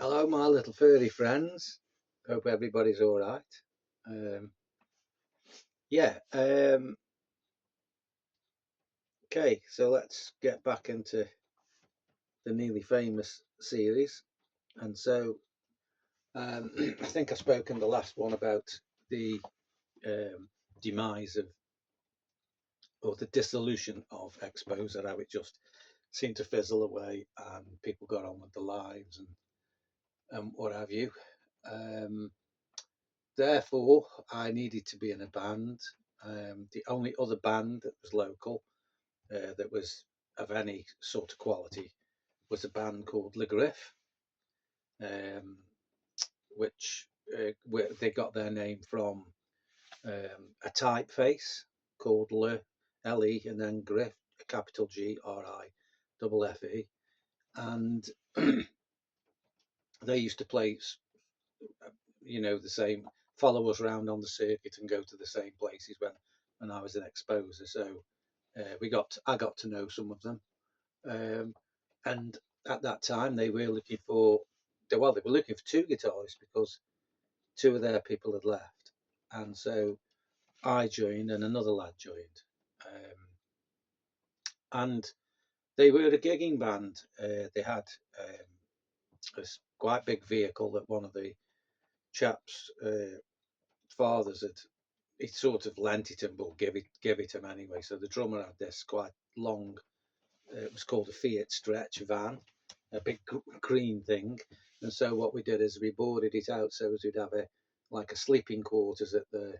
Hello, my little furry friends. Hope everybody's all right. Um, yeah. Okay. So let's get back into the Nearly Famous series. And so I think I spoke in the last one about the demise of, or the dissolution of Expos, and how it just seemed to fizzle away, and people got on with their lives and what have you. Um, Therefore, I needed to be in a band. The only other band that was local, that was of any sort of quality, was a band called LeGriffe, um, which they got their name from a typeface called Le, and then Griff, a capital Grife, and they used to play, the same, follow us around on the circuit and go to the same places when I was an exposer. So I got to know some of them, um, and at that time they were looking for, they were looking for two guitarists because two of their people had left, and so I joined and another lad joined, and they were a gigging band. They had this quite big vehicle that one of the chaps' fathers had. He sort of lent it him, but give it him anyway. So the drummer had this quite long. It was called a Fiat Stretch van, a big green thing. And so what we did is we boarded it out so as we'd have a like a sleeping quarters at the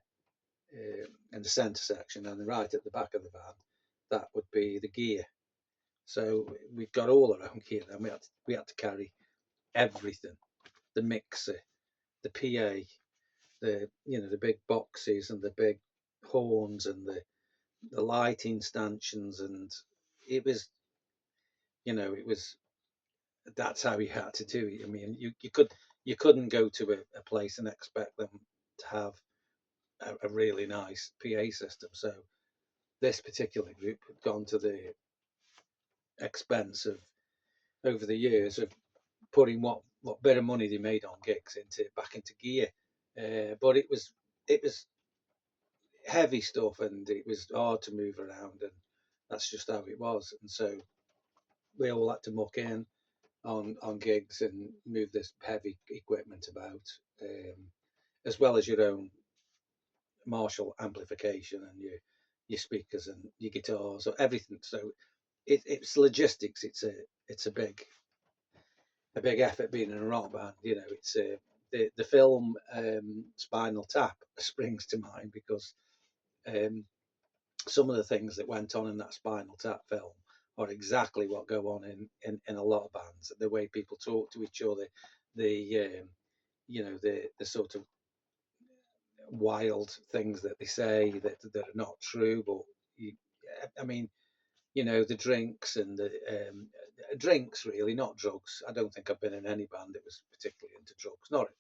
in the centre section, and right at the back of the van, that would be the gear. So we got all our own gear. Then we had to carry everything: the mixer, the PA, the big boxes and the big horns and the lighting stanchions, and it was it was that's how you had to do it. I mean, you couldn't go to a place and expect them to have a really nice PA system. So this particular group had gone to the expense of, over the years, of putting what bit of money they made on gigs into back into gear. But it was heavy stuff, and it was hard to move around, and that's just how it was. And so we all had to muck in on gigs and move this heavy equipment about, as well as your own Marshall amplification and your speakers and your guitars or everything. So it's logistics. It's a big effort being in a rock band. It's the film Spinal Tap springs to mind because um, some of the things that went on in that Spinal Tap film are exactly what go on in a lot of bands. The way people talk to each other, the the sort of wild things that they say that are not true, but you, I mean, the drinks and the drinks, really, not drugs. I don't think I've been in any band that was particularly into drugs. Not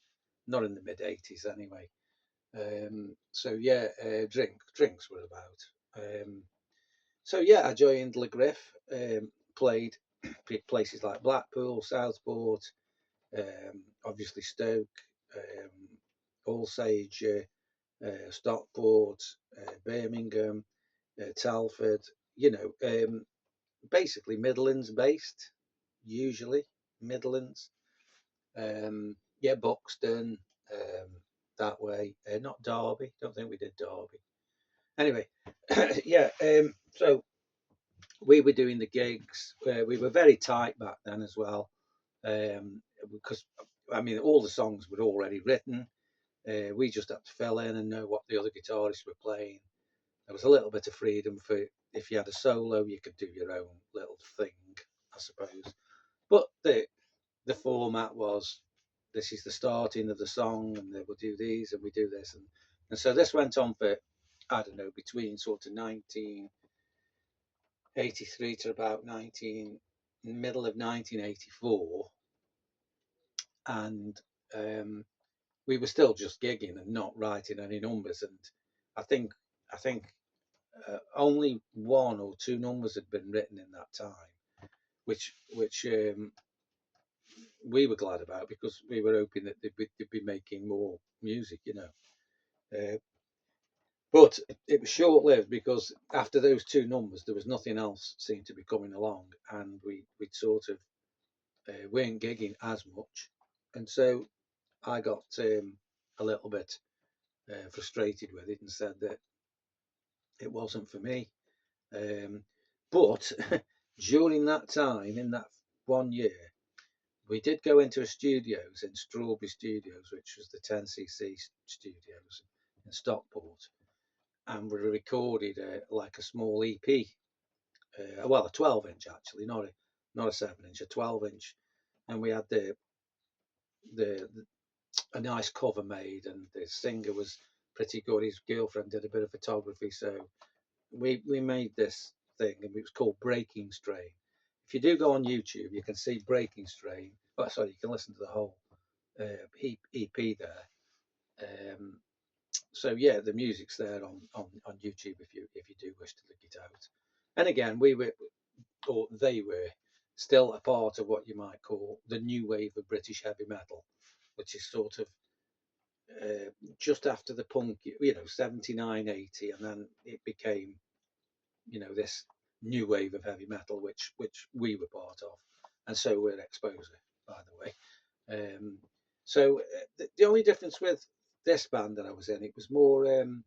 in the mid '80s anyway. So yeah, drinks were about. So yeah, I joined LeGriffe, played places like Blackpool, Southport, obviously Stoke, Allsage, Stockport, Birmingham, Telford. Basically Midlands based, usually Midlands. Yeah, Buxton, um, that way. Not Derby. Don't think we did Derby. Anyway, yeah. So we were doing the gigs. We were very tight back then as well, because I mean all the songs were already written. We just had to fill in and know what the other guitarists were playing. There was a little bit of freedom for, if you had a solo, you could do your own little thing, I suppose. But the format was, this is the starting of the song, and then we'll do these and we do this, and so this went on for, I don't know, between sort of 1983 to about 19 middle of 1984, and um, we were still just gigging and not writing any numbers, and I think I think only one or two numbers had been written in that time, which we were glad about, because we were hoping that they'd be making more music, you know. But it was short lived, because after those two numbers, there was nothing else seemed to be coming along, and we'd sort of weren't gigging as much, and so I got a little bit frustrated with it and said that it wasn't for me. Um, but during that time, in that 1 year, we did go into a studios in Strawberry Studios, which was the 10cc studios in Stockport, and we recorded like a small EP, well, a 12-inch actually, not a 7-inch, a 12-inch, and we had the a nice cover made, and the singer was pretty good. His girlfriend did a bit of photography, so we made this thing, and it was called Breaking Strain. If you do go on YouTube, you can see Breaking Strain. Oh, sorry, you can listen to the whole EP there. So yeah, the music's there on YouTube if you do wish to look it out. And again, we were, or they were, still a part of what you might call the new wave of British heavy metal, which is sort of just after the punk, 79, 80, and then it became, this new wave of heavy metal, which we were part of, and so we're Exposer, by the way. So the only difference with this band that I was in, it was more. The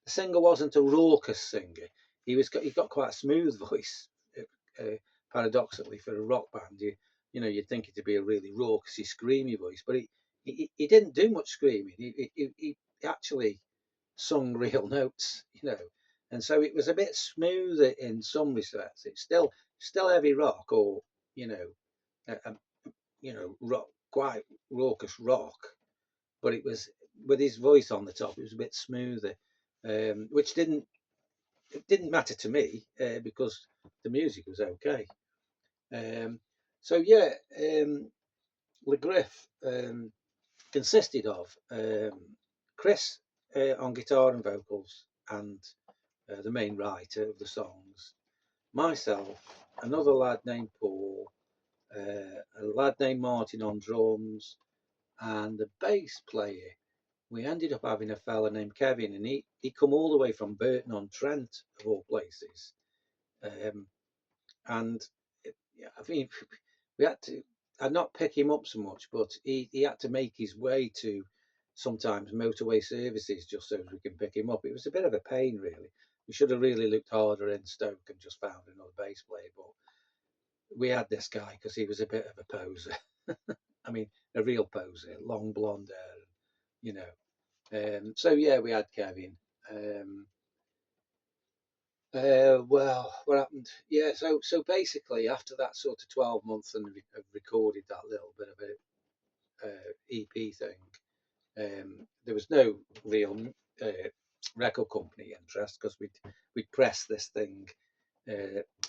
singer wasn't a raucous singer. He got quite a smooth voice. Paradoxically, for a rock band, you'd think it to be a really raucousy, screamy voice, but he didn't do much screaming. He actually sung real notes, and so it was a bit smoother in some respects. It's still heavy rock, or you know, a, rock, quite raucous rock, but it was, with his voice on the top, it was a bit smoother, which didn't matter to me, because the music was okay. Um, so yeah, LeGriffe consisted of Chris on guitar and vocals, and the main writer of the songs, myself, another lad named Paul, a lad named Martin on drums, and the bass player. We ended up having a fella named Kevin, and he come all the way from Burton on Trent, of all places. Um, and yeah, I mean, we had to. I'd not pick him up so much, but he had to make his way to sometimes motorway services just so we can pick him up. It was a bit of a pain, really. We should have really looked harder in Stoke and just found another bass player, but we had this guy because he was a bit of a poser. I mean, a real poser, long blonde hair, you know. So yeah, we had Kevin. Um, well, what happened? Yeah, so basically, after that sort of 12 months, and I've recorded that little bit of a EP thing, there was no real record company interest, because we'd press this thing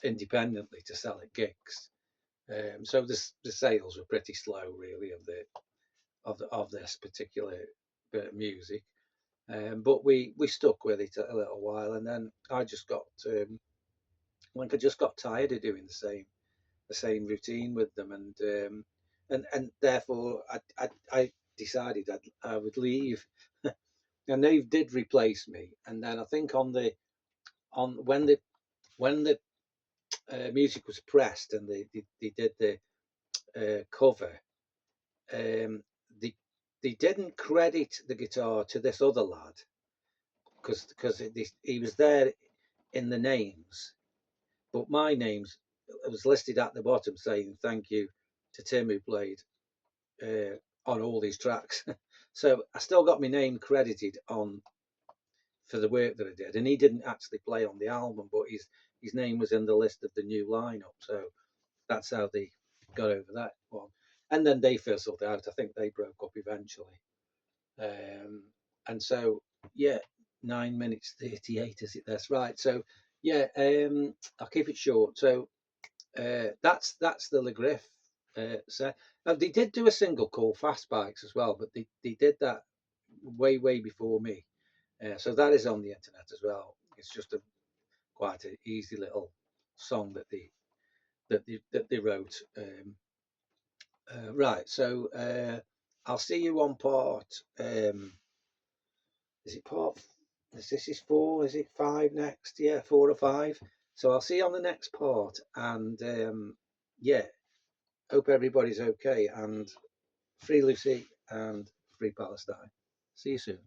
independently to sell at gigs. So the sales were pretty slow, really, of this particular bit of music. But we stuck with it a little while, and then I just got tired of doing the same routine with them, and therefore I decided I would leave, and they did replace me. And then I think on when the music was pressed, and they did the cover, um, they they didn't credit the guitar to this other lad, because he was there in the names, but my name's was listed at the bottom saying thank you to Tim, who played uh, on all these tracks. So I still got my name credited on for the work that I did, and he didn't actually play on the album, but his name was in the list of the new lineup. So that's how they got over that one. And then they fizzled out. I think they broke up eventually. Um, and so yeah, 9 minutes 38 is it? That's right. So yeah, I'll keep it short. So that's the LeGriffe set. Now, they did do a single called Fast Bikes as well, but they did that way before me. So that is on the internet as well. It's just quite an easy little song that they wrote. Right, so I'll see you on part. Is it part? This is 4. Is it 5 next? Yeah, 4 or 5. So I'll see you on the next part, and yeah, hope everybody's okay, and free Lucy and free Palestine. See you soon.